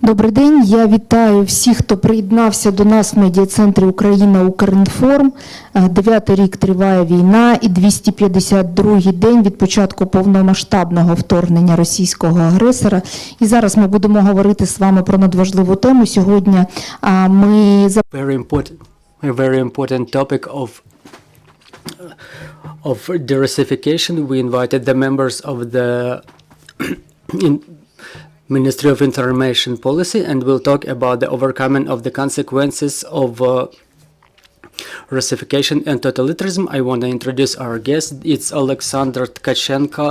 Добрий день, я вітаю всіх, хто приєднався до нас в медіа-центрі Україна Укрінформ. 9-й рік триває війна і 252-й день від початку повномасштабного вторгнення російського агресора. І зараз ми будемо говорити з вами про надважливу тему. Сьогодні ми... Very important topic of the Russification. We invited the members of the Ministry of Information Policy, and we'll talk about the overcoming of the consequences of Russification and totalitarianism. I want to introduce our guest. It's Oleksandr Tkachenko,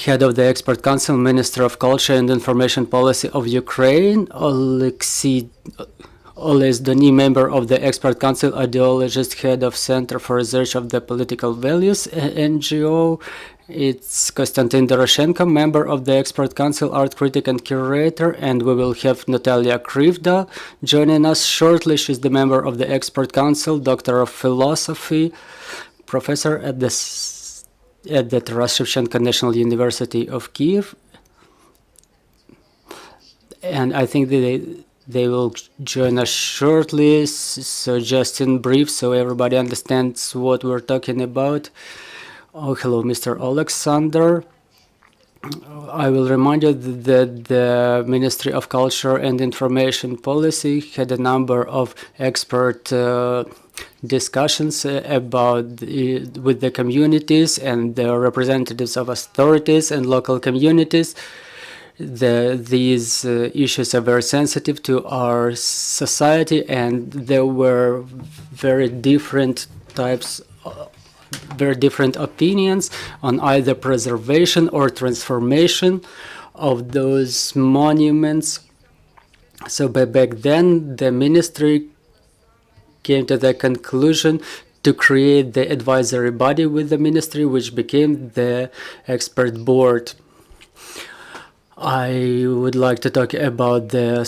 Head of the Expert Council, Minister of Culture and Information Policy of Ukraine. Oles Donii, member of the Expert Council, ideologist, Head of Center for Research of the Political Values NGO. It's Kostyantyn Doroshenko, member of the Expert Council, art critic and curator, and we will have Nataliya Kryvda joining us shortly. She's the member of the Expert Council, Doctor of Philosophy, professor at the Russification National University of Kyiv. And I think they will join us shortly, so just in brief, so everybody understands what we're talking about. Oh, hello, Mr. Oleksandr. I will remind you that the Ministry of Culture and Information Policy had a number of expert discussions about with the communities and the representatives of authorities and local communities. These issues are very sensitive to our society, and there were very different opinions on either preservation or transformation of those monuments. So back then, the ministry came to the conclusion to create the advisory body with the ministry, which became the expert board. I would like to talk about the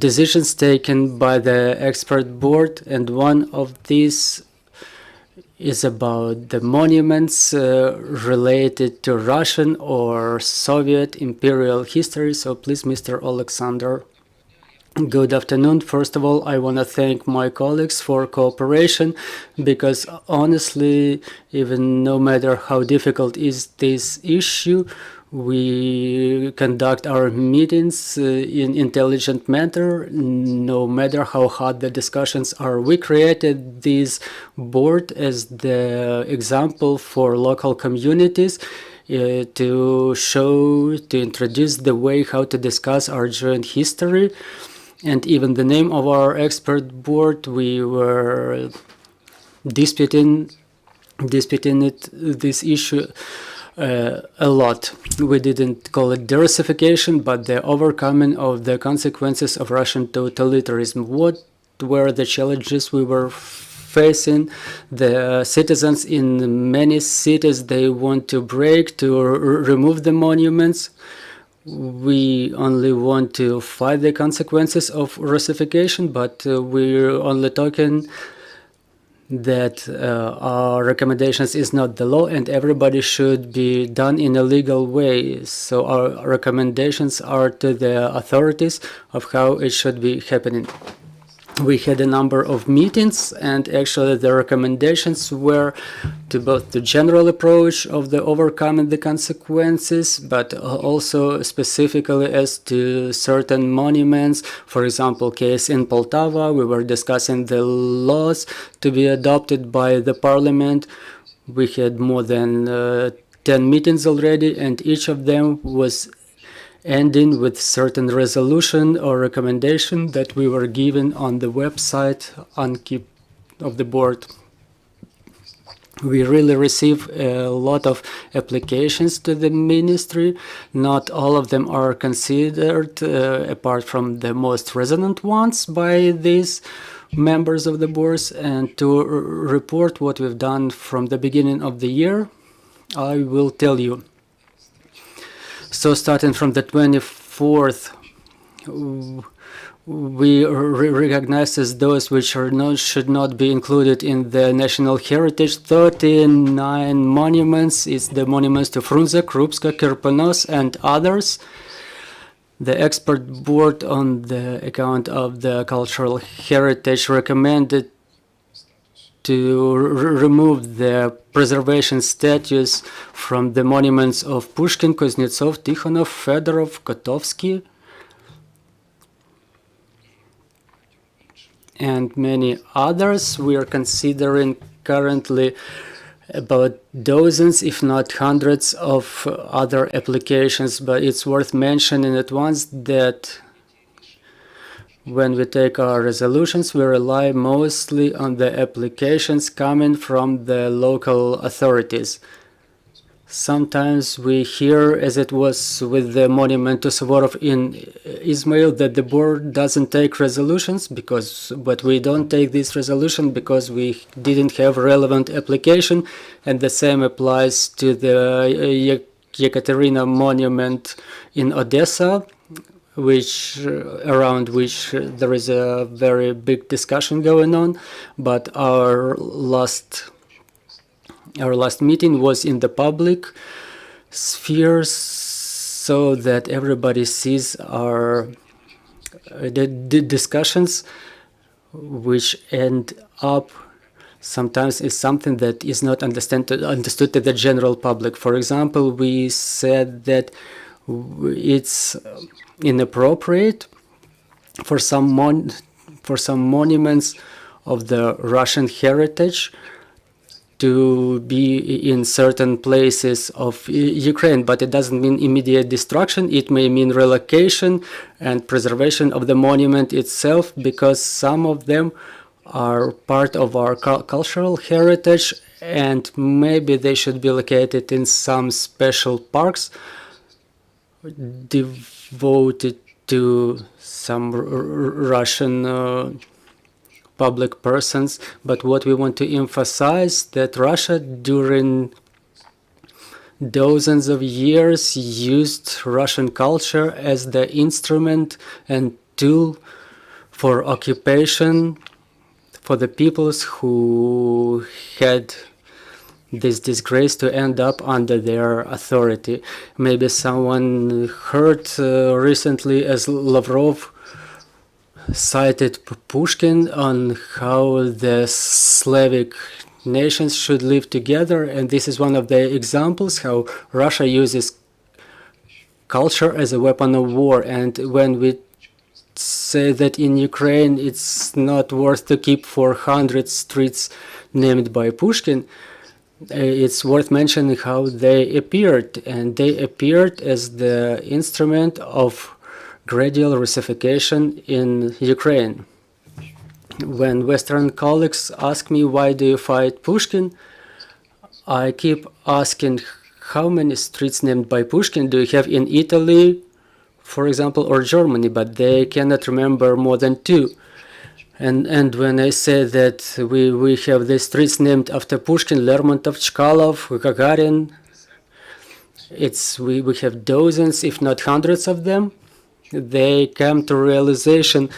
decisions taken by the expert board, and one of these is about the monuments related to Russian or Soviet imperial history. So please, Mr. Oleksandr. Good afternoon. First of all, I want to thank my colleagues for cooperation, because honestly, even no matter how difficult is this issue, we conduct our meetings in intelligent manner, no matter how hot the discussions are. We created this board as the example for local communities to introduce the way how to discuss our joint history. And even the name of our expert board, we were disputing this issue a lot. We didn't call it Russification, but the overcoming of the consequences of Russian totalitarianism. What were the challenges we were facing? The citizens in many cities, they want to remove the monuments. We only want to fight the consequences of Russification, but we're only talking that our recommendations is not the law, and everybody should be done in a legal way. So our recommendations are to the authorities of how it should be happening. We had a number of meetings, and actually the recommendations were to both the general approach of the overcoming the consequences, but also specifically as to certain monuments. For example, case in Poltava, we were discussing the laws to be adopted by the parliament. We had more than 10 meetings already, and each of them was ending with certain resolution or recommendation that we were given on the website of the board. We really receive a lot of applications to the ministry. Not all of them are considered, apart from the most resonant ones, by these members of the boards. And to report what we've done from the beginning of the year, I will tell you. So starting from the 24th, we recognize as those which should not be included in the national heritage 39 monuments. It's the monuments to Frunze, Krupska, Kirponos, and others. The expert board on the account of the cultural heritage recommended to remove the preservation status from the monuments of Pushkin, Kuznetsov, Tikhonov, Fedorov, Kotovsky, and many others. We are considering currently about dozens, if not hundreds, of other applications, but it's worth mentioning at once that when we take our resolutions, we rely mostly on the applications coming from the local authorities. Sometimes we hear, as it was with the monument to Suvorov in Izmail, that the board doesn't take resolutions, but we don't take this resolution because we didn't have relevant application, and the same applies to the Yekaterina monument in Odessa, around which there is a very big discussion going on. But our last meeting was in the public sphere, so that everybody sees our the discussions, which end up sometimes is something that is not understood to the general public. For example, we said that it's inappropriate for some monuments of the Russian heritage to be in certain places of Ukraine, but it doesn't mean immediate destruction. It may mean relocation and preservation of the monument itself, because some of them are part of our cultural heritage, and maybe they should be located in some special parks devoted to some Russian public persons. But what we want to emphasize, that Russia during dozens of years used Russian culture as the instrument and tool for occupation for the peoples who had this disgrace to end up under their authority. Maybe someone heard recently as Lavrov cited Pushkin on how the Slavic nations should live together, and this is one of the examples how Russia uses culture as a weapon of war. And when we say that in Ukraine it's not worth to keep 400 streets named by Pushkin, it's worth mentioning how they appeared, and they appeared as the instrument of gradual Russification in Ukraine. When Western colleagues ask me, why do you fight Pushkin, I keep asking, how many streets named by Pushkin do you have in Italy, for example, or Germany? But they cannot remember more than 2. And when I say that we have the streets named after Pushkin, Lermontov, Chkalov, Gagarin, we have dozens, if not hundreds of them. They come to realization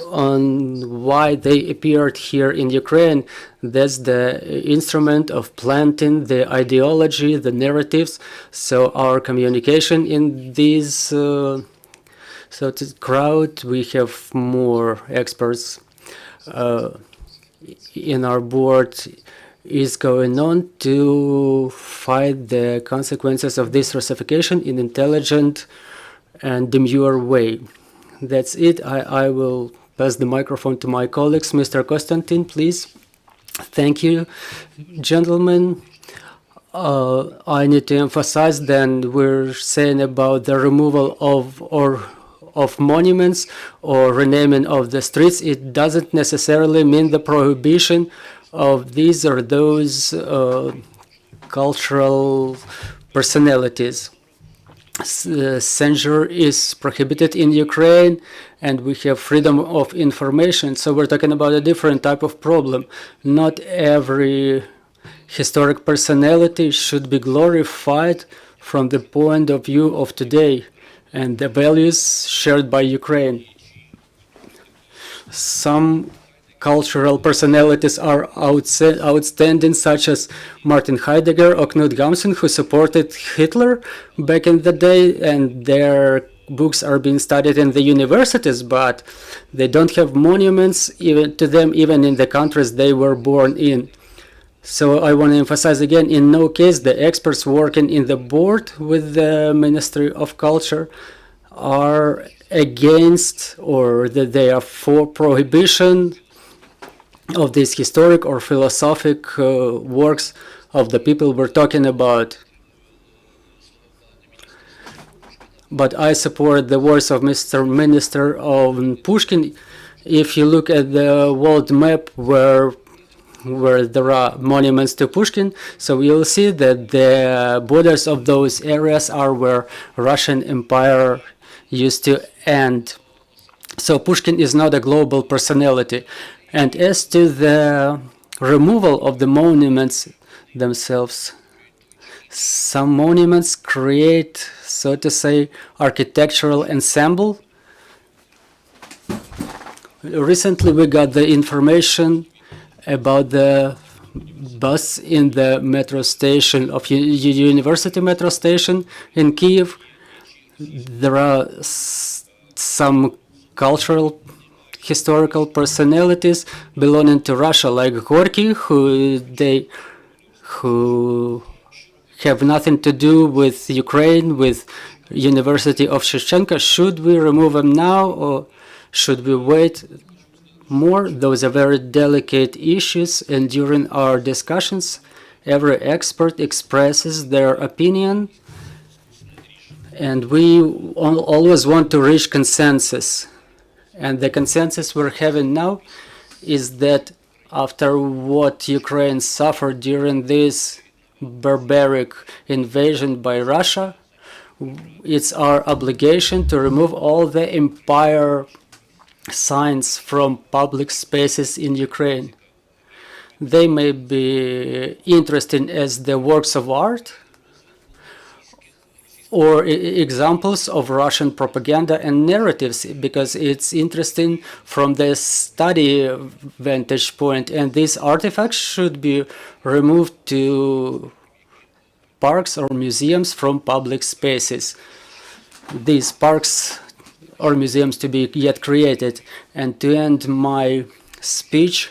on why they appeared here in Ukraine. That's the instrument of planting the ideology, the narratives. So our communication in this crowd, we have more experts in our board, is going on to fight the consequences of this Russification in intelligent and demure way. That's it. I will pass the microphone to my colleagues. Mr. Kostyantyn, please. Thank you, gentlemen. I need to emphasize then we're saying about the removal of monuments or renaming of the streets. It doesn't necessarily mean the prohibition of these or those cultural personalities. Censure is prohibited in Ukraine, and we have freedom of information, so we're talking about a different type of problem. Not every historic personality should be glorified from the point of view of today and the values shared by Ukraine. Some cultural personalities are outstanding, such as Martin Heidegger or Knut Hamsun, who supported Hitler back in the day, and their books are being studied in the universities, but they don't have monuments even to them, even in the countries they were born in. So I want to emphasize again, in no case the experts working in the board with the Ministry of Culture are against or that they are for prohibition of these historic or philosophic works of the people we're talking about. But I support the words of Mr. Minister on Pushkin. If you look at the world map where there are monuments to Pushkin, so you'll see that the borders of those areas are where Russian Empire used to end. So Pushkin is not a global personality. And as to the removal of the monuments themselves, some monuments create, so to say, architectural ensemble. Recently we got the information about the bus in the metro station of University metro station in Kyiv. There are some cultural historical personalities belonging to Russia, like Gorky, who have nothing to do with Ukraine, with University of Shevchenko. Should we remove them now, or should we wait more? Those are very delicate issues, and during our discussions, every expert expresses their opinion, and we always want to reach consensus. And the consensus we're having now is that after what Ukraine suffered during this barbaric invasion by Russia, it's our obligation to remove all the empire signs from public spaces in Ukraine. They may be interesting as the works of art or examples of Russian propaganda and narratives, because it's interesting from the study vantage point, and these artifacts should be removed to parks or museums from public spaces. These parks or museums to be yet created. And to end my speech,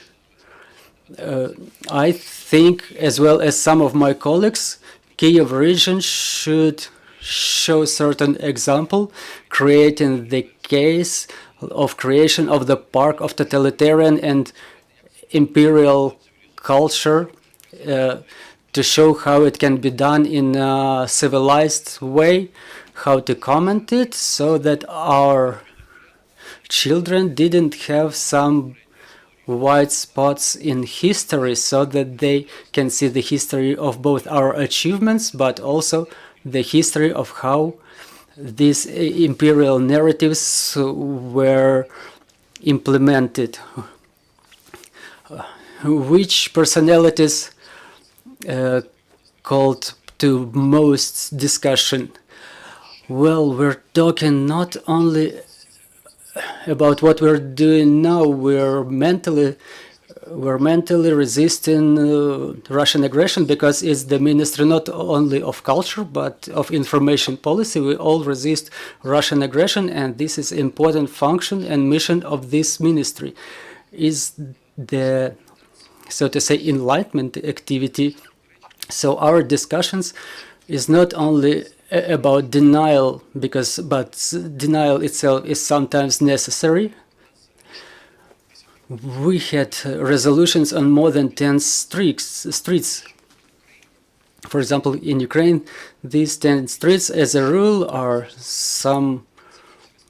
I think, as well as some of my colleagues, Kyiv region should show certain example, creating the case of creation of the park of totalitarian and imperial culture, to show how it can be done in a civilized way, how to comment it, so that our children didn't have some white spots in history, so that they can see the history of both our achievements, but also the history of how these imperial narratives were implemented. Which personalities called to most discussion? Well, we're talking not only about what we're doing now. We're mentally resisting Russian aggression, because it's the ministry not only of culture but of information policy. We all resist Russian aggression, and this is important function and mission of this ministry, is the, so to say, enlightenment activity. So our discussions is not only about denial, but denial itself is sometimes necessary. We had resolutions on more than 10 streets. For example, in Ukraine, these 10 streets, as a rule, are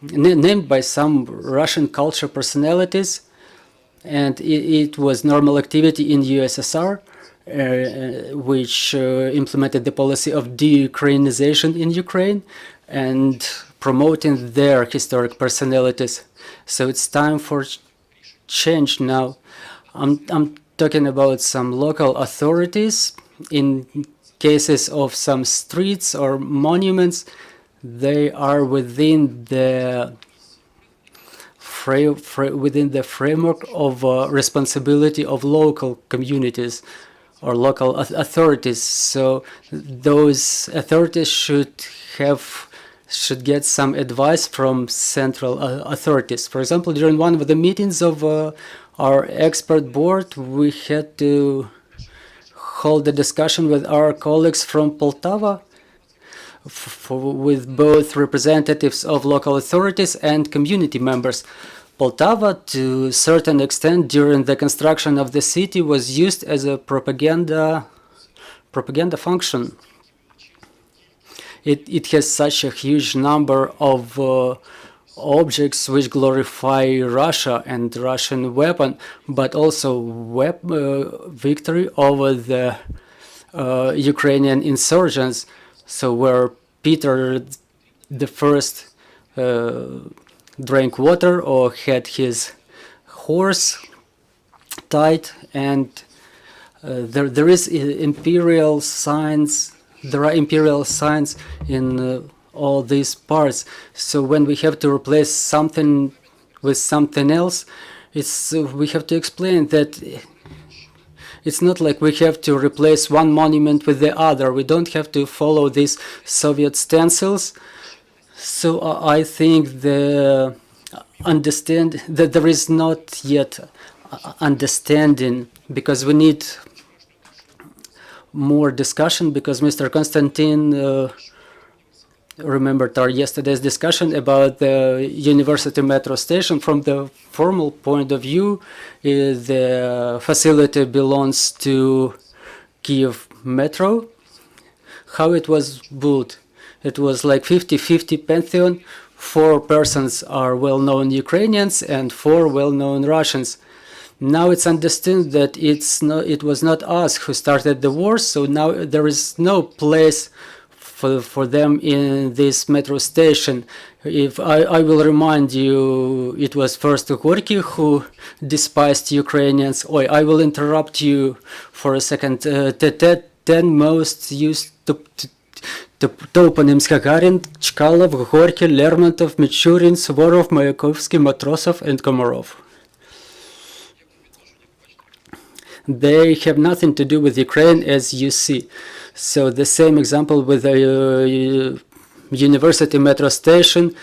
named by some Russian culture personalities, and it was normal activity in USSR, which implemented the policy of de-Ukrainization in Ukraine and promoting their historic personalities. So it's time for change now. I'm talking about some local authorities. In cases of some streets or monuments, they are within the framework of responsibility of local communities or local authorities. So those authorities should have should get some advice from central authorities. For example, during one of the meetings of our expert board, we had to hold a discussion with our colleagues from Poltava, with both representatives of local authorities and community members. Poltava, to a certain extent, during the construction of the city, was used as a propaganda function. It has such a huge number of objects which glorify Russia and Russian weapon, but also victory over the Ukrainian insurgents. So where Peter the First drank water or had his horse tied, and there is imperial signs. There are imperial signs in all these parts. So when we have to replace something with something else, we have to explain that it's not like we have to replace one monument with the other. We don't have to follow these Soviet stencils. So I think that there is not yet understanding, because we need more discussion, because Mr. Konstantin remembered our yesterday's discussion about the university metro station. From the formal point of view, the facility belongs to Kyiv Metro. How it was built? It was like 50-50 pantheon. 4 persons are well-known Ukrainians and 4 well-known Russians. Now it's understood that it was not us who started the war, so now there is no place for them in this metro station. If I will remind you, it was first Gorky who despised Ukrainians. I will interrupt you for a second. 10 most used toponyms: Gagarin, Chkalov, Gorky, Lermontov, Michurin, Suvorov, Mayakovsky, Matrosov, and Komarov. They have nothing to do with Ukraine, as you see. So the same example with the university metro station.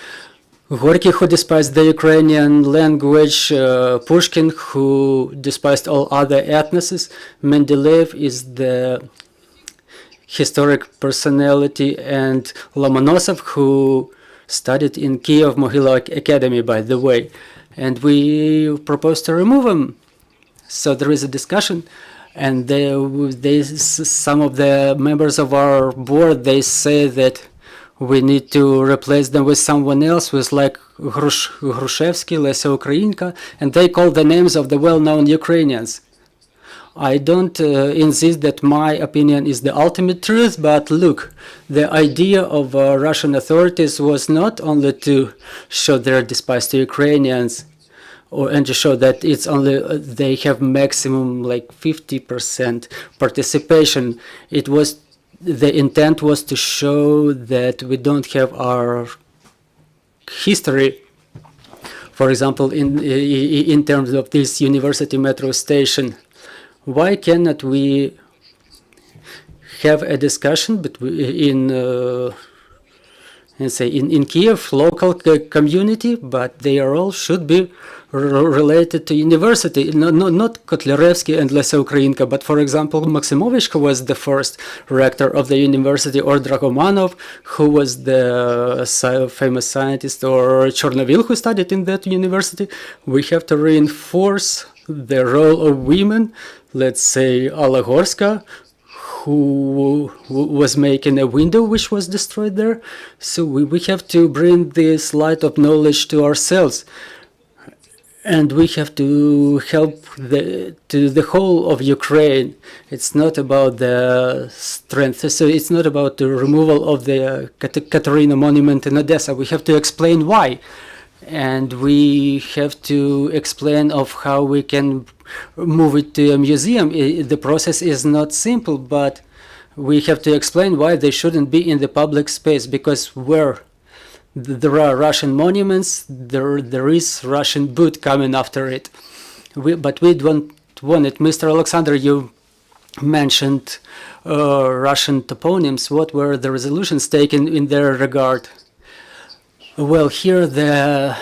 Gorky, who despised the Ukrainian language, Pushkin, who despised all other ethnoses, Mendeleev is the historic personality, and Lomonosov, who studied in Kyiv Mohyla Academy, by the way. And we propose to remove him. So there is a discussion, and some of the members of our board, they say that we need to replace them with someone else, with like Grushevsky, Lesya Ukrainka, and they call the names of the well-known Ukrainians. I don't insist that my opinion is the ultimate truth, but look, the idea of Russian authorities was not only to show their despise to Ukrainians, and to show that it's only they have maximum like 50% participation. The intent was to show that we don't have our history. For example, in terms of this university metro station, why cannot we have a discussion between in Kyiv local community, but they all should be related to university, not Kotlяревsky and Lesya Ukrainka, but for example Maximovich, who was the first rector of the university, or Dragomanov, who was the famous scientist, or Chornovil, who studied in that university. We have to reinforce the role of women. Let's say Alla Gorska, who was making a window which was destroyed there. So we have to bring this light of knowledge to ourselves, and we have to help the whole of Ukraine. It's not about the strength, so it's not about the removal of the Katerina monument in Odessa. We have to explain why, and we have to explain of how we can move it to a museum. The process is not simple, but we have to explain why they shouldn't be in the public space, because where there are Russian monuments, there is Russian boot coming after it. But we don't want it. Mr. Oleksandr, you mentioned Russian toponyms. What were the resolutions taken in their regard? Well, here the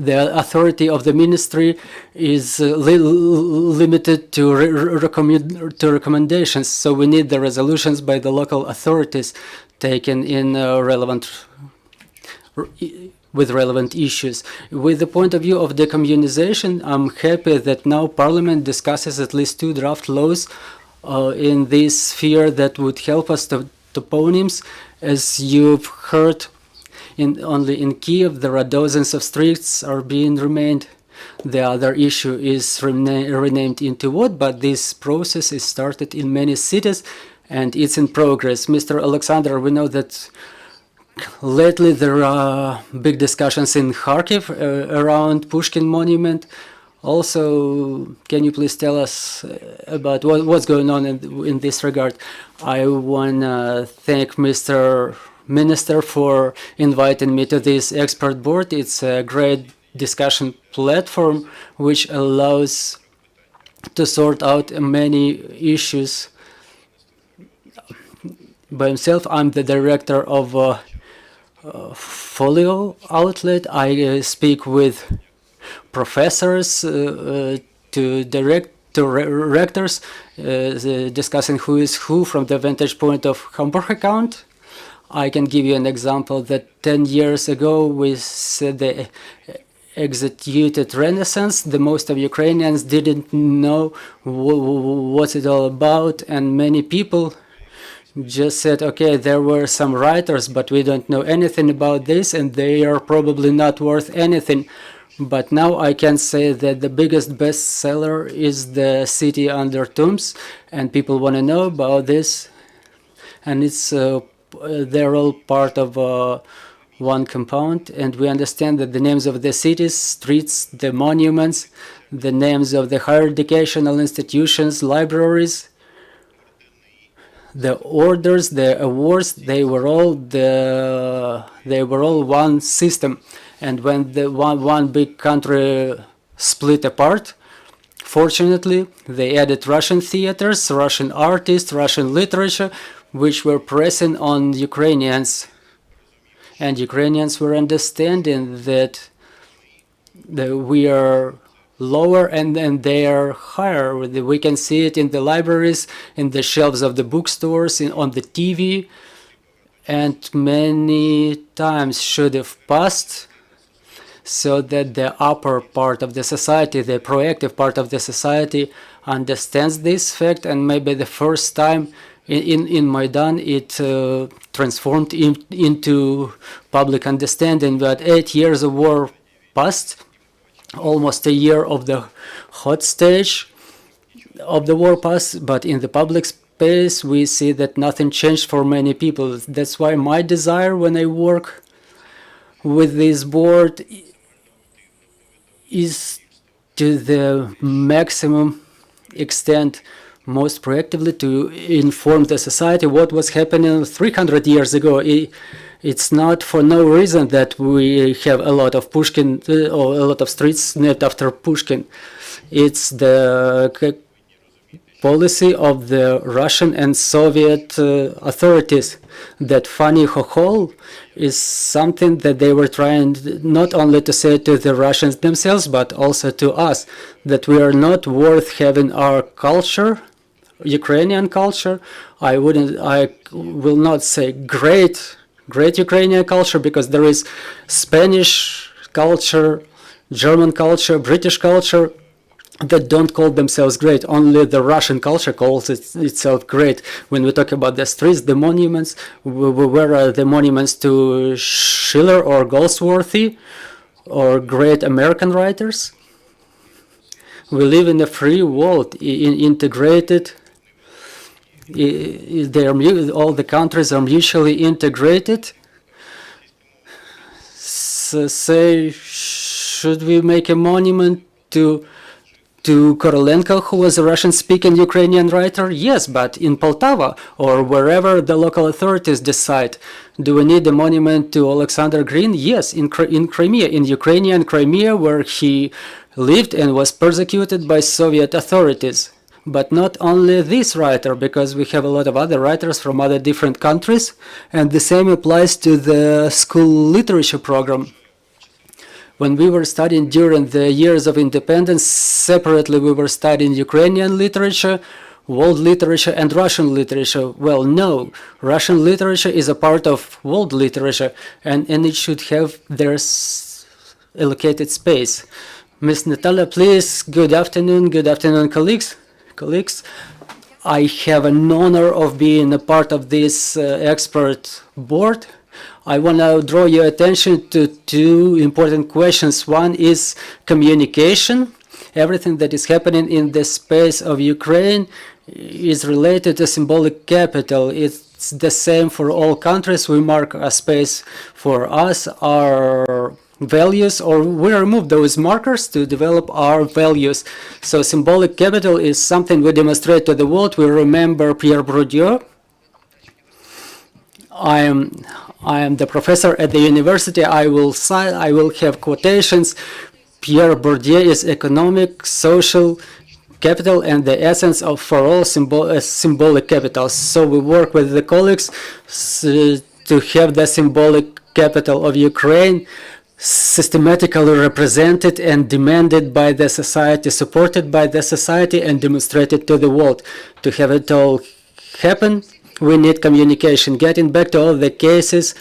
authority of the ministry is limited to recommendations, so we need the resolutions by the local authorities taken in with relevant issues. With the point of view of decommunization, I'm happy that now Parliament discusses at least 2 draft laws in this sphere that would help us to toponyms. As you've heard, only in Kyiv there are dozens of streets are being remained. The other issue is renamed into what, but this process is started in many cities and it's in progress. Mr. Oleksandr, we know that lately there are big discussions in Kharkiv around Pushkin Monument. Also, can you please tell us about what's going on in this regard? I want to thank Mr. Minister for inviting me to this expert board. It's a great discussion platform which allows to sort out many issues by himself. I'm the director of Folio outlet. I speak with professors to rectors, discussing who is who from the vantage point of Hamburg account. I can give you an example that 10 years ago we said the executed Renaissance. The most of Ukrainians didn't know what's it all about, and many people just said, okay, there were some writers, but we don't know anything about this, and they are probably not worth anything. But now I can say that the biggest bestseller is The City Under Tombs, and people want to know about this, and it's they're all part of one compound, and we understand that the names of the cities, streets, the monuments, the names of the higher educational institutions, libraries, the orders, the awards, they were all one system. And when the one big country split apart, fortunately, they added Russian theaters, Russian artists, Russian literature, which were pressing on Ukrainians. And Ukrainians were understanding that we are lower and they are higher. We can see it in the libraries, in the shelves of the bookstores, on the TV, and many times should have passed so that the upper part of the society, the proactive part of the society, understands this fact, and maybe the first time in Maidan it transformed into public understanding. That 8 years of war passed, almost a year of the hot stage of the war passed, but in the public space we see that nothing changed for many people. That's why my desire when I work with this board is to the maximum extent, most proactively, to inform the society what was happening 300 years ago. It's not for no reason that we have a lot of Pushkin or a lot of streets named after Pushkin. It's the policy of the Russian and Soviet authorities that funny chochol is something that they were trying not only to say to the Russians themselves, but also to us, that we are not worth having our culture, Ukrainian culture. I will not say great Ukrainian culture, because there is Spanish culture, German culture, British culture that don't call themselves great. Only the Russian culture calls itself great. When we talk about the streets, the monuments, where are the monuments to Schiller or Goldsworthy or great American writers? We live in a free world, integrated. All the countries are mutually integrated. So say, should we make a monument to Korolenko, who was a Russian-speaking Ukrainian writer? Yes, but in Poltava or wherever the local authorities decide. Do we need a monument to Alexander Green? Yes, in Crimea, in Ukrainian Crimea, where he lived and was persecuted by Soviet authorities. But not only this writer, because we have a lot of other writers from other different countries, and the same applies to the school literature program. When we were studying during the years of independence, separately we were studying Ukrainian literature, world literature, and Russian literature. Well, no, Russian literature is a part of world literature, and it should have their allocated space. Ms. Natalia, please, good afternoon, colleagues. I have an honor of being a part of this expert board. I want to draw your attention to two important questions. One is communication. Everything that is happening in the space of Ukraine is related to symbolic capital. It's the same for all countries. We mark a space for us, our values, or we remove those markers to develop our values. So symbolic capital is something we demonstrate to the world. We remember Pierre Bourdieu. I am the professor at the university. I will have quotations. Pierre Bourdieu is economic, social capital, and the essence of for all symbolic capital. So we work with the colleagues to have the symbolic capital of Ukraine systematically represented and demanded by the society, supported by the society, and demonstrated to the world. To have it all happen, we need communication. Getting back to all the cases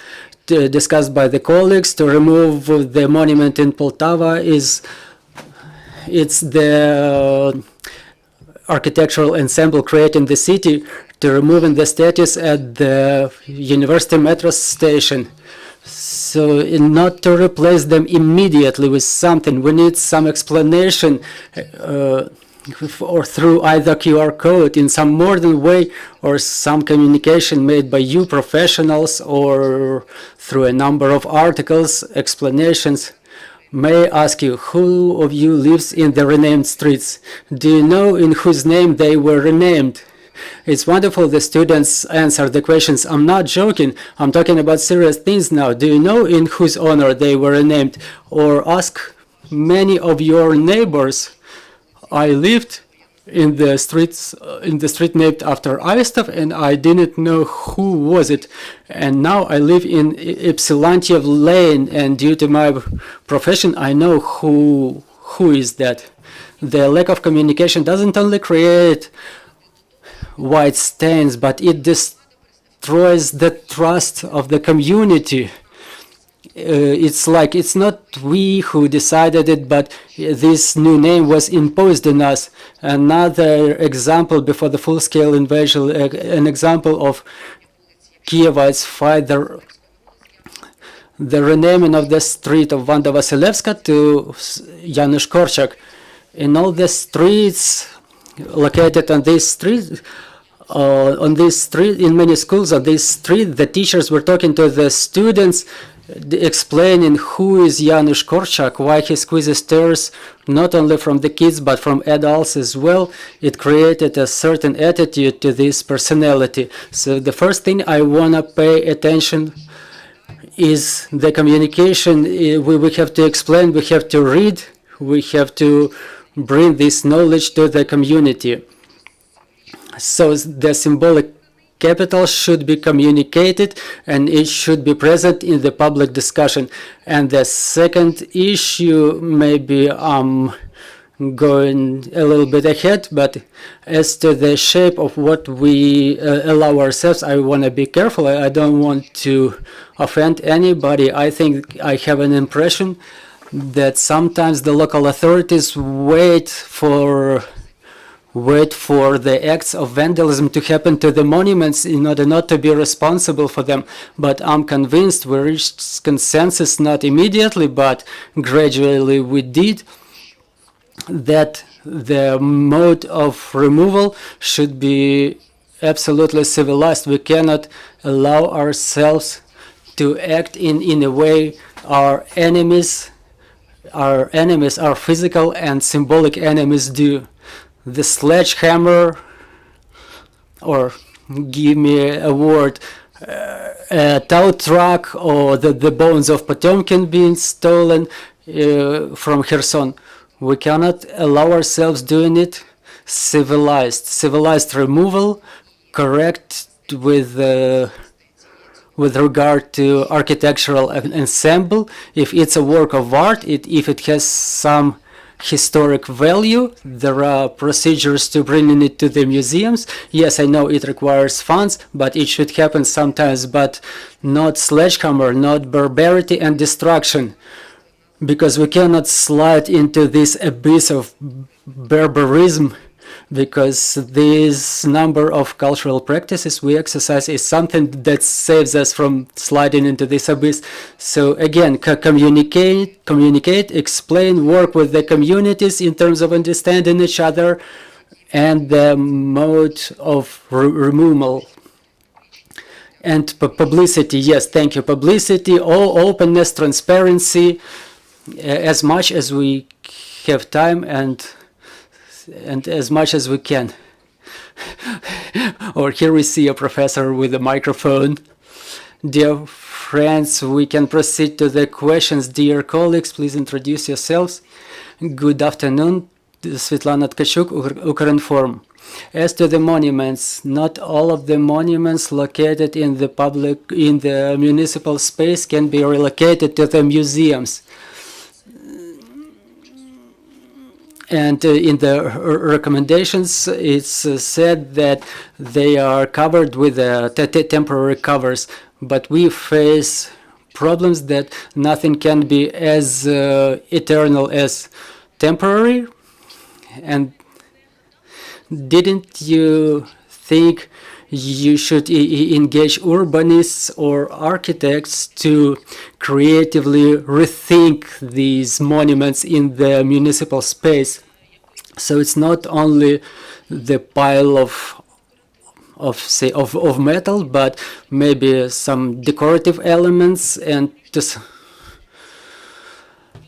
discussed by the colleagues, to remove the monument in Poltava it's the architectural ensemble creating the city, to removing the statues at the university metro station. So not to replace them immediately with something, we need some explanation or through either QR code in some modern way, or some communication made by you professionals, or through a number of articles, explanations. May I ask you, who of you lives in the renamed streets? Do you know in whose name they were renamed? It's wonderful the students answer the questions. I'm not joking. I'm talking about serious things now. Do you know in whose honor they were renamed? Or ask many of your neighbors. I lived in the street named after Aristov, and I didn't know who was it. And now I live in Ypsilanti Lane, and due to my profession, I know who is that. The lack of communication doesn't only create white stains, but it destroys the trust of the community. It's like it's not we who decided it, but this new name was imposed on us. Another example before the full-scale invasion, an example of Kyivites fight the renaming of the street of Vanda Vasilevska to Janusz Korczak. In all the streets located on this street, in many schools on this street, the teachers were talking to the students, explaining who is Janusz Korczak, why he squeezes tears, not only from the kids but from adults as well. It created a certain attitude to this personality. So the first thing I want to pay attention is the communication. We have to explain, we have to read, we have to bring this knowledge to the community. So the symbolic capital should be communicated, and it should be present in the public discussion. And the second issue, maybe I'm going a little bit ahead, but as to the shape of what we allow ourselves, I want to be careful. I don't want to offend anybody. I think I have an impression that sometimes the local authorities wait for the acts of vandalism to happen to the monuments in order not to be responsible for them. But I'm convinced we reached consensus, not immediately, but gradually we did, that the mode of removal should be absolutely civilized. We cannot allow ourselves to act in a way our enemies, our physical and symbolic enemies do. The sledgehammer, or give me a word, a tow truck, or the bones of Potemkin being stolen from Kherson. We cannot allow ourselves doing it civilized removal, correct with regard to architectural ensemble. If it's a work of art, if it has some historic value, there are procedures to bringing it to the museums. Yes, I know it requires funds, but it should happen sometimes, but not sledgehammer, not barbarity and destruction, because we cannot slide into this abyss of barbarism, because this number of cultural practices we exercise is something that saves us from sliding into this abyss. So again, communicate, explain, work with the communities in terms of understanding each other, and the mode of removal. And publicity, yes, thank you. Publicity, all openness, transparency, as much as we have time and as much as we can. Or here we see a professor with a microphone. Dear friends, we can proceed to the questions. Dear colleagues, please introduce yourselves. Good afternoon, Svetlana Tkachenko, Ukrinform. As to the monuments, not all of the monuments located in the municipal space can be relocated to the museums. And in the recommendations, it's said that they are covered with temporary covers, but we face problems that nothing can be as eternal as temporary. And didn't you think you should engage urbanists or architects to creatively rethink these monuments in the municipal space? So it's not only the pile of metal, but maybe some decorative elements, and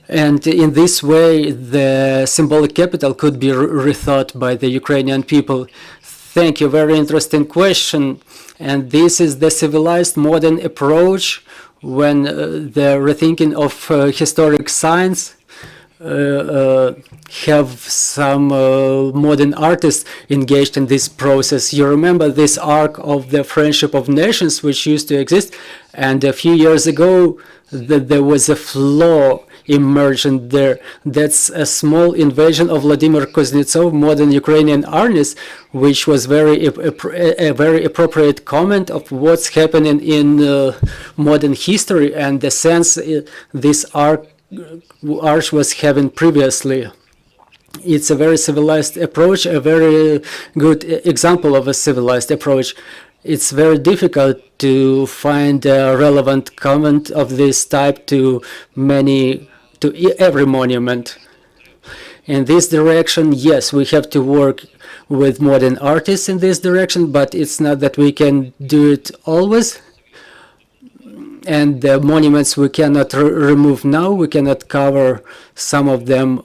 in this way the symbolic capital could be rethought by the Ukrainian people. Thank you, very interesting question. And this is the civilized modern approach when the rethinking of historic science have some modern artists engaged in this process. You remember this arc of the Friendship of Nations which used to exist, and a few years ago there was a flaw emergent there. That's a small invasion of Vladimir Kuznetsov, modern Ukrainian artist, which was a very appropriate comment of what's happening in modern history and the sense this arch was having previously. It's a very civilized approach, a very good example of a civilized approach. It's very difficult to find a relevant comment of this type to every monument. In this direction, yes, we have to work with modern artists in this direction, but it's not that we can do it always. And the monuments we cannot remove now, we cannot cover some of them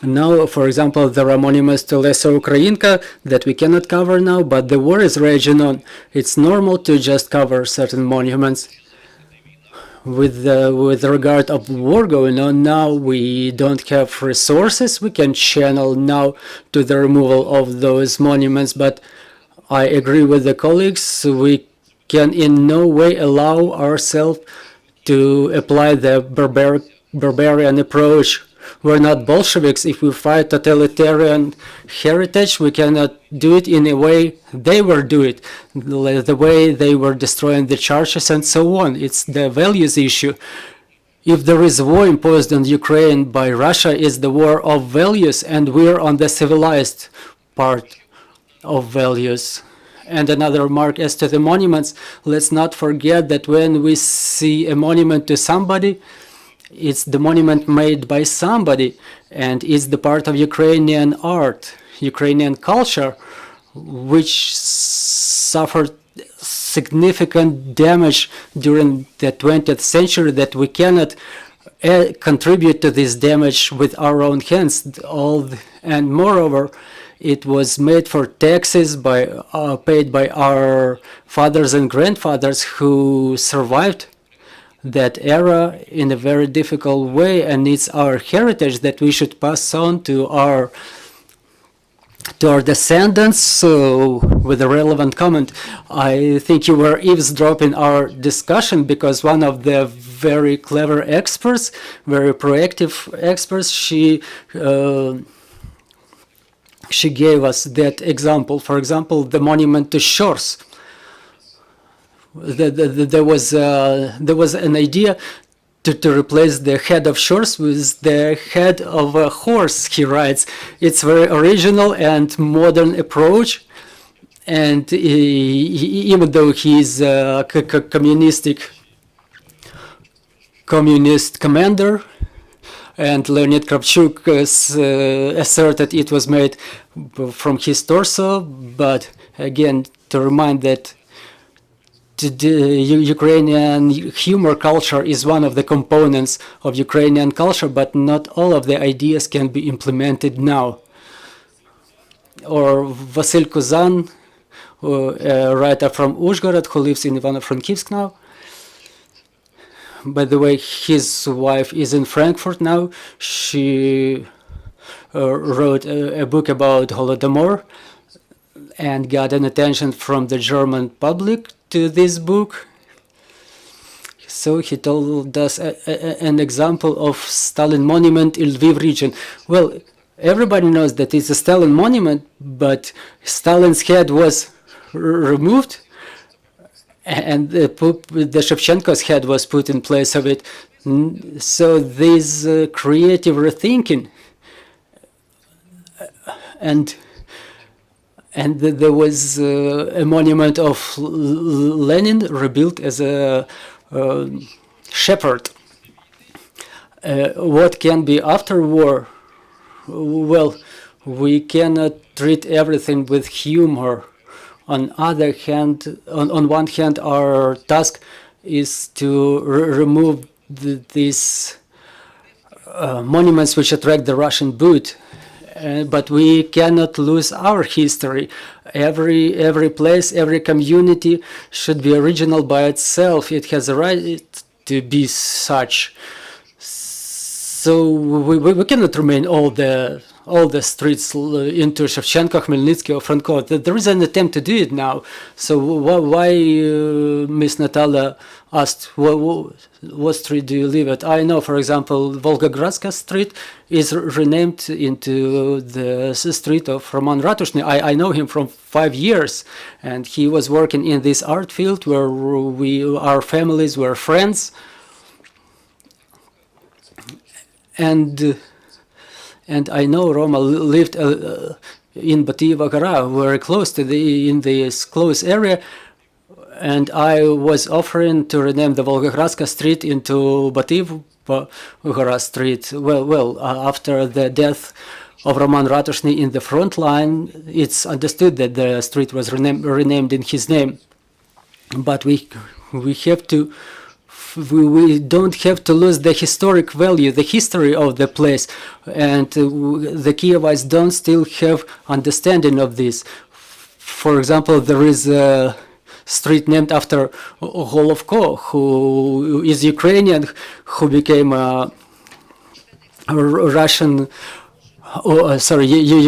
now. For example, there are monuments to Lesser Ukrainka that we cannot cover now, but the war is raging on. It's normal to just cover certain monuments. With regard of war going on now, we don't have resources we can channel now to the removal of those monuments, but I agree with the colleagues, we can in no way allow ourselves to apply the barbarian approach. We're not Bolsheviks. If we fight totalitarian heritage, we cannot do it in a way they were doing it, the way they were destroying the churches and so on. It's the values issue. If there is war imposed on Ukraine by Russia, it's the war of values, and we're on the civilized part of values. And another remark as to the monuments, let's not forget that when we see a monument to somebody, it's the monument made by somebody, and it's the part of Ukrainian art, Ukrainian culture, which suffered significant damage during the 20th century that we cannot contribute to this damage with our own hands. And moreover, it was made for taxes paid by our fathers and grandfathers who survived that era in a very difficult way, and it's our heritage that we should pass on to our to our descendants, so with a relevant comment, I think you were eavesdropping our discussion, because one of the very clever experts, very proactive experts, she gave us that example. For example, the monument to shores. There was an idea to replace the head of shores with the head of a horse, he writes. It's very original and modern approach. And even though he's a communist commander, and Leonid Kravchuk asserted it was made from his torso, but again, to remind that the Ukrainian humor culture is one of the components of Ukrainian culture, but not all of the ideas can be implemented now. Or Vasil Kuzan, a writer from Uzhgorod who lives in Ivano-Frankivsk now. By the way, his wife is in Frankfurt now. She wrote a book about Holodomor and got an attention from the German public to this book. So he told us an example of Stalin monument in Lviv region. Well, everybody knows that it's a Stalin monument, but Stalin's head was removed, and the Shevchenko's head was put in place of it. So this creative rethinking, and there was a monument of Lenin rebuilt as a shepherd. What can be after war? Well, we cannot treat everything with humor. On other hand, on one hand, our task is to remove these monuments which attract the Russian boot. But we cannot lose our history. Every place, every community should be original by itself. It has a right to be such. So we cannot remain all the streets into Shevchenko, Khmelnytsky, or Franco. There is an attempt to do it now. So why Miss Natalia asked, what street do you live at? I know, for example, Volgogradska street is renamed into the street of Roman Ratushny. I know him from 5 years, and he was working in this art field where our families were friends. And I know Roma lived in Batyeva Gora, very close to in this close area, and I was offering to rename the Volgogradska street into Batyeva Gora street. Well, after the death of Roman Ratushny in the front line, it's understood that the street was renamed in his name. But we have to. We don't have to lose the historic value, the history of the place, and the Kievites don't still have understanding of this. For example, there is a street named after Golovko, who is Ukrainian, who became a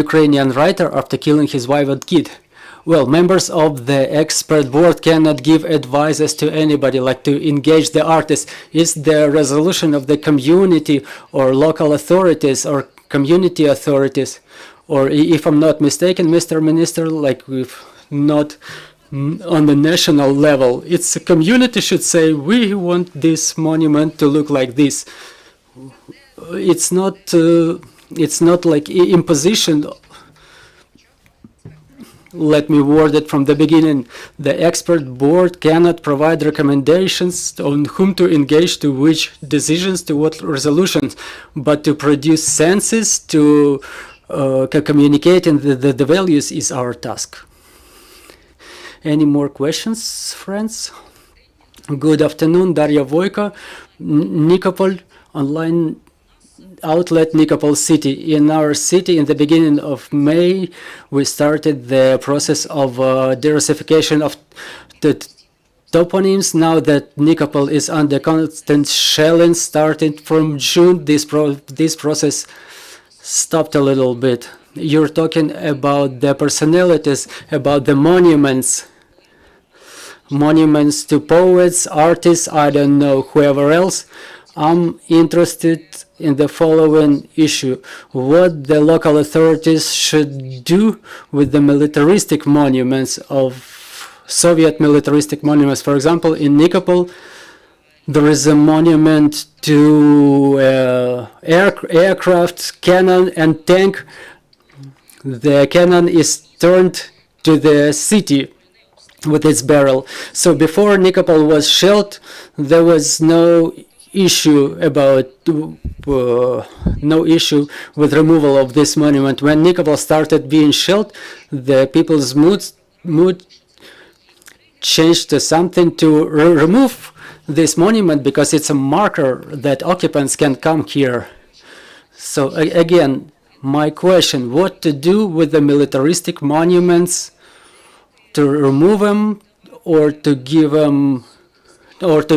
Ukrainian writer after killing his wife and kid. Well, members of the expert board cannot give advices to anybody, like to engage the artist. It's the resolution of the community or local authorities or community authorities. Or if I'm not mistaken, Mr. Minister, like if not on the national level, it's a community should say, we want this monument to look like this. It's not like imposition. Let me word it from the beginning. The expert board cannot provide recommendations on whom to engage, to which decisions, to what resolutions, but to produce senses, to communicate the values is our task. Any more questions, friends? Good afternoon, Daria Voyko, Nikopol, online outlet Nikopol city. In our city, in the beginning of May, we started the process of de-Russification of the toponyms. Now that Nikopol is under constant shelling, starting from June, this process stopped a little bit. you're talking about the personalities, about the monuments to poets, artists, I don't know, whoever else. I'm interested in the following issue: what the local authorities should do with the militaristic monuments of Soviet militaristic monuments. For example, in Nikopol, there is a monument to aircraft, cannon, and tank. The cannon is turned to the city with its barrel. So before Nikopol was shelled, there was no issue with removal of this monument. When Nikopol started being shelled, the people's mood changed to something to remove this monument, because it's a marker that occupants can come here. So again, my question: what to do with the militaristic monuments? To remove them, or to give them, or to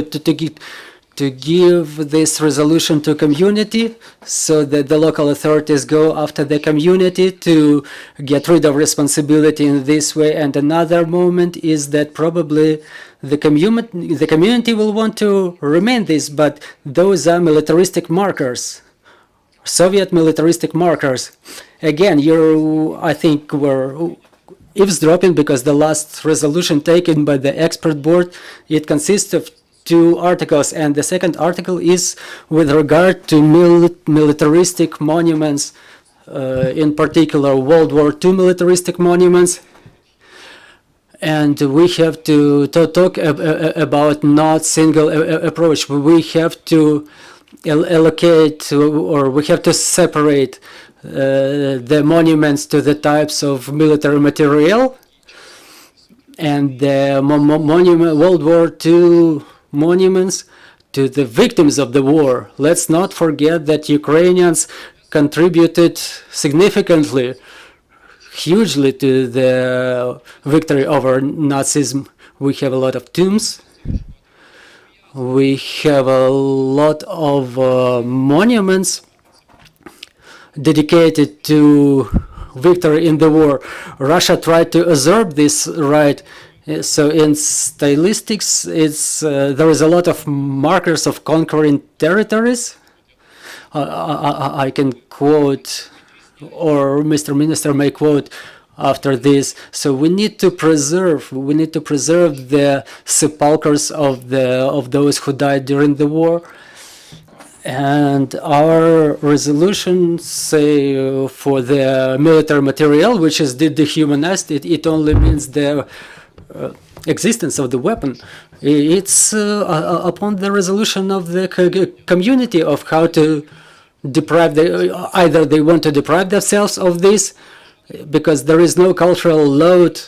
give this resolution to community, so that the local authorities go after the community to get rid of responsibility in this way. And another moment is that probably the community will want to remain this, but those are militaristic markers, Soviet militaristic markers. Again, I think were eavesdropping, because the last resolution taken by the expert board, it consists of 2 articles, and the second article is with regard to militaristic monuments, in particular World War II militaristic monuments. And we have to talk about not single approach. We have to allocate, or we have to separate the monuments to the types of military material, and the World War II monuments to the victims of the war. Let's not forget that Ukrainians contributed significantly, hugely, to the victory over Nazism. We have a lot of tombs. We have a lot of monuments dedicated to victory in the war. Russia tried to usurp this right. So in stylistics, there is a lot of markers of conquering territories. I can quote, or Mr. Minister may quote after this. So we need to preserve the sepulchres of those who died during the war. And our resolutions say for the military material, which is dehumanized, it only means the existence of the weapon. It's upon the resolution of the community of how to deprive either they want to deprive themselves of this, because there is no cultural load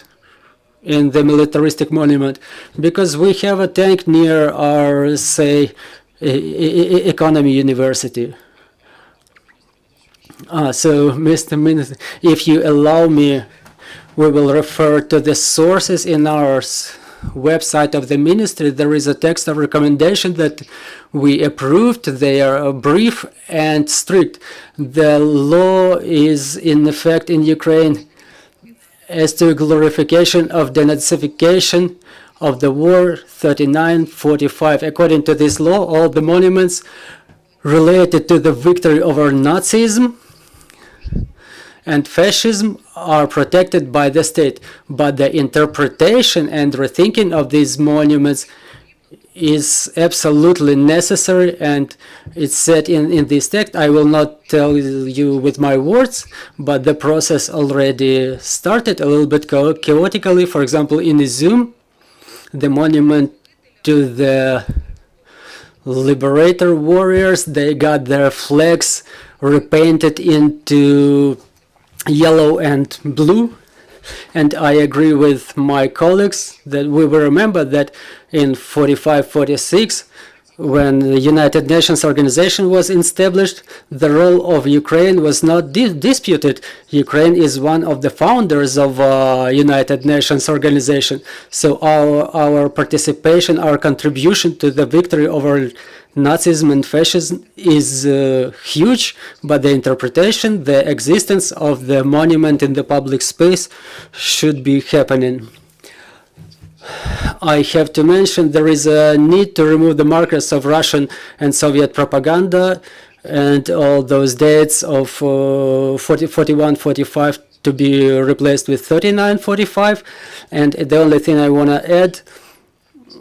in the militaristic monument, because we have a tank near our, say, economy university. So, Mr. Minister, if you allow me, we will refer to the sources in our website of the ministry. There is a text of recommendation that we approved. They are brief and strict. The law is in effect in Ukraine as to glorification of denazification of the war 39-45. According to this law, all the monuments related to the victory over Nazism and fascism are protected by the state, but the interpretation and rethinking of these monuments is absolutely necessary, and it's said in this text. I will not tell you with my words, but the process already started a little bit chaotically. For example, in Izum, the monument to the liberator warriors, they got their flags repainted into yellow and blue, and I agree with my colleagues that we will remember that in 45-46 when the United Nations organization was established, the role of Ukraine was not disputed. Ukraine is one of the founders of United Nations organization. So our participation, our contribution to the victory over Nazism and fascism is huge, but the interpretation, the existence of the monument in the public space should be happening. I have to mention there is a need to remove the markers of Russian and Soviet propaganda and all those dates of 41, 45 to be replaced with 39, 45. And the only thing I want to add,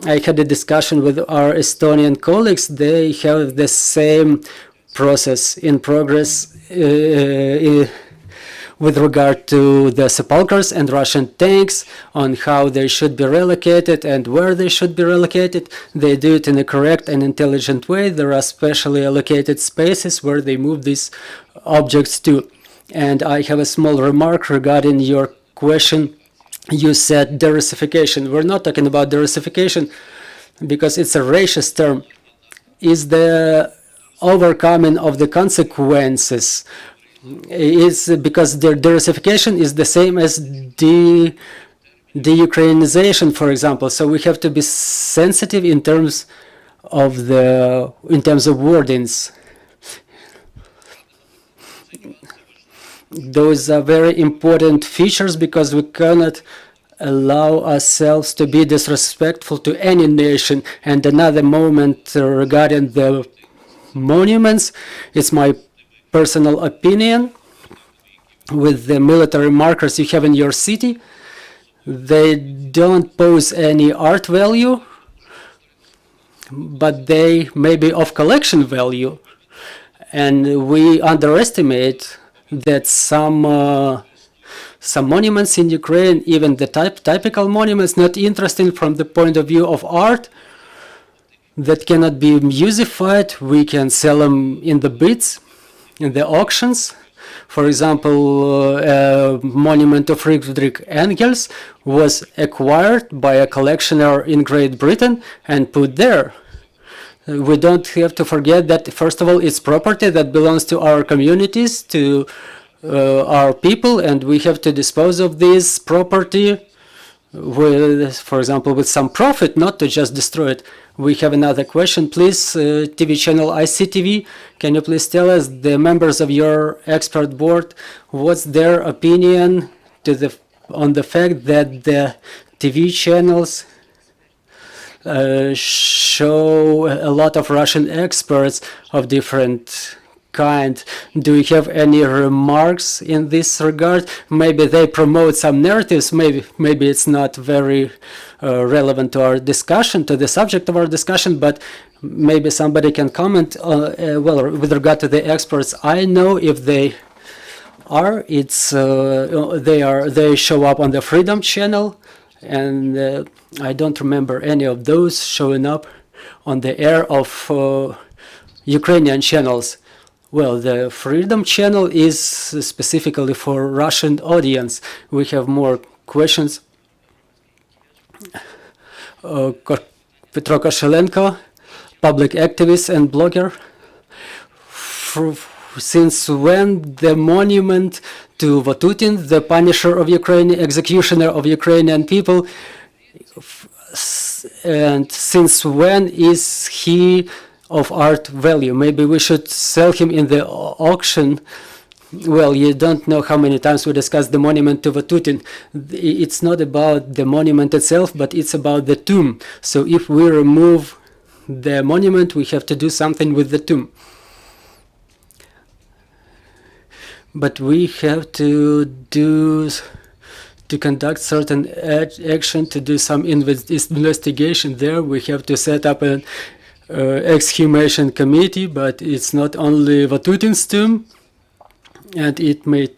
I had a discussion with our Estonian colleagues. They have the same process in progress with regard to the sepulchres and Russian tanks, on how they should be relocated and where they should be relocated. They do it in a correct and intelligent way. There are specially allocated spaces where they move these objects to. And I have a small remark regarding your question. You said derussification. We're not talking about derussification because it's a racist term. Is the overcoming of the consequences. Is because the derussification is the same as de-Ukrainization, for example. So we have to be sensitive in terms of wordings. Those are very important features because we cannot allow ourselves to be disrespectful to any nation. And another moment regarding the monuments, it's my personal opinion. With the military markers you have in your city, they don't pose any art value, but they may be of collection value. And we underestimate that some monuments in Ukraine, even the typical monuments, not interesting from the point of view of art, that cannot be musified. We can sell them in the bids, in the auctions. For example, a monument of Friedrich Engels was acquired by a collectioner in Great Britain and put there. We don't have to forget that, first of all, it's property that belongs to our communities, to our people, and we have to dispose of this property with, for example, with some profit, not to just destroy it. We have another question, please. TV channel ICTV, can you please tell us, the members of your expert board, what's their opinion on the fact that the TV channels show a lot of Russian experts of different kind? Do you have any remarks in this regard? Maybe they promote some narratives, maybe it's not very relevant to our discussion, to the subject of our discussion, but maybe somebody can comment well, with regard to the experts. I know if they are, it's they show up on the Freedom Channel, and I don't remember any of those showing up on the air of Ukrainian channels. Well, the Freedom Channel is specifically for Russian audience. We have more questions. Petro Koshelenko, public activist and blogger. Since when the monument to Vatutin, the punisher of Ukraine, executioner of Ukrainian people, and since when is he of art value? Maybe we should sell him in the auction. Well, you don't know how many times we discussed the monument to Vatutin. It's not about the monument itself, but it's about the tomb. So if we remove the monument, we have to do something with the tomb. But we have to conduct certain action, to do some investigation there. We have to set up an exhumation committee, but it's not only Vatutin's tomb, and it may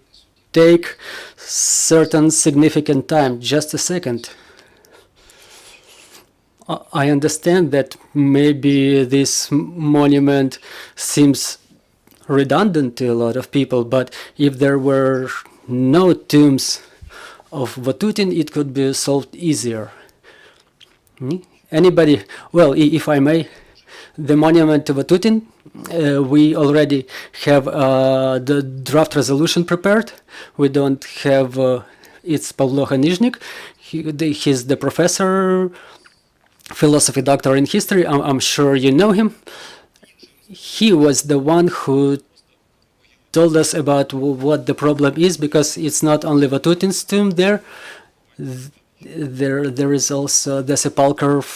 take certain significant time. Just a second. I understand that maybe this monument seems redundant to a lot of people, but if there were no tombs of Vatutin, it could be solved easier. Anybody? Well, if I may, the monument to Vatutin. We already have the draft resolution prepared. We don't have it's Pavlo Hanizhnik. He's the professor, philosophy doctor in history. I'm sure you know him. He was the one who told us about what the problem is, because it's not only Vatutin's tomb there. There is also the sepulcher of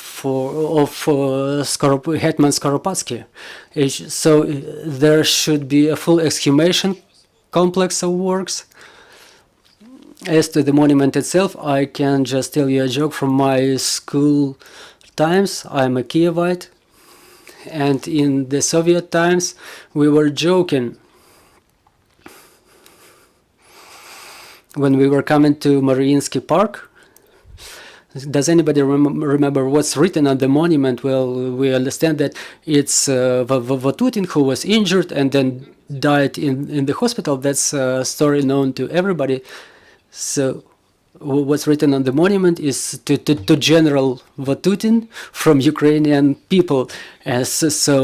Hetman Skoropadsky. So there should be a full exhumation complex of works. As to the monument itself, I can just tell you a joke from my school times. I'm a Kyivite, and in the Soviet times we were joking when we were coming to Mariinsky Park. Does anybody remember what's written on the monument? Well, we understand that it's Vatutin who was injured and then died in the hospital. That's a story known to everybody. So what's written on the monument is to General Vatutin from Ukrainian people. So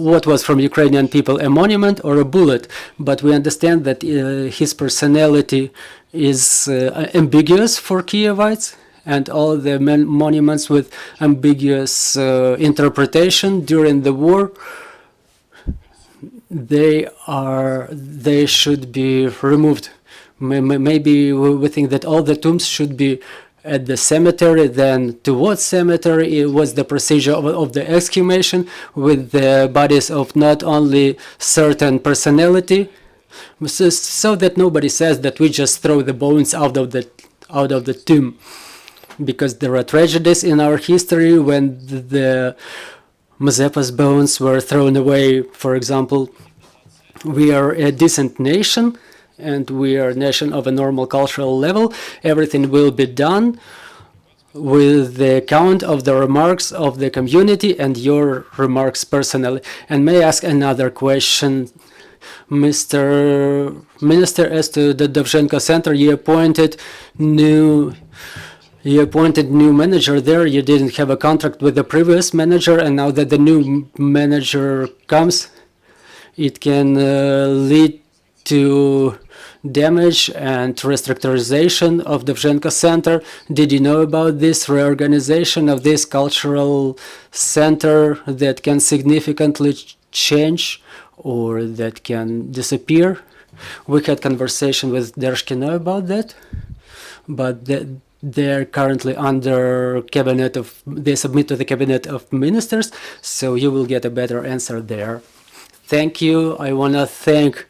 what was from Ukrainian people, a monument or a bullet? But we understand that his personality is ambiguous for Kyivites, and all the monuments with ambiguous interpretation during the war, they should be removed. Maybe we think that all the tombs should be at the cemetery. Then to what cemetery? It was the procedure of the exhumation with the bodies of not only certain personality, so that nobody says that we just throw the bones out of the tomb. Because there are tragedies in our history when the Mazeppa's bones were thrown away. For example, we are a decent nation, and we are a nation of a normal cultural level. Everything will be done with the count of the remarks of the community and your remarks personally. And may I ask another question? Mr. Minister, as to the Doroshenko Center, you appointed new manager there. You didn't have a contract with the previous manager, and now that the new manager comes, it can lead to damage and restructurization of the Doroshenko Center. Did you know about this reorganization of this cultural center that can significantly change or that can disappear? We had conversation with Dershkino about that, but they're currently under cabinet of, they submit to the cabinet of ministers, so you will get a better answer there. Thank you. I want to thank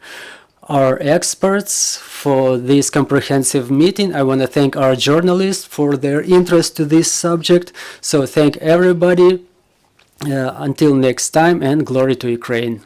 our experts for this comprehensive meeting. I want to thank our journalists for their interest to this subject. So thank everybody. Until next time, and glory to Ukraine.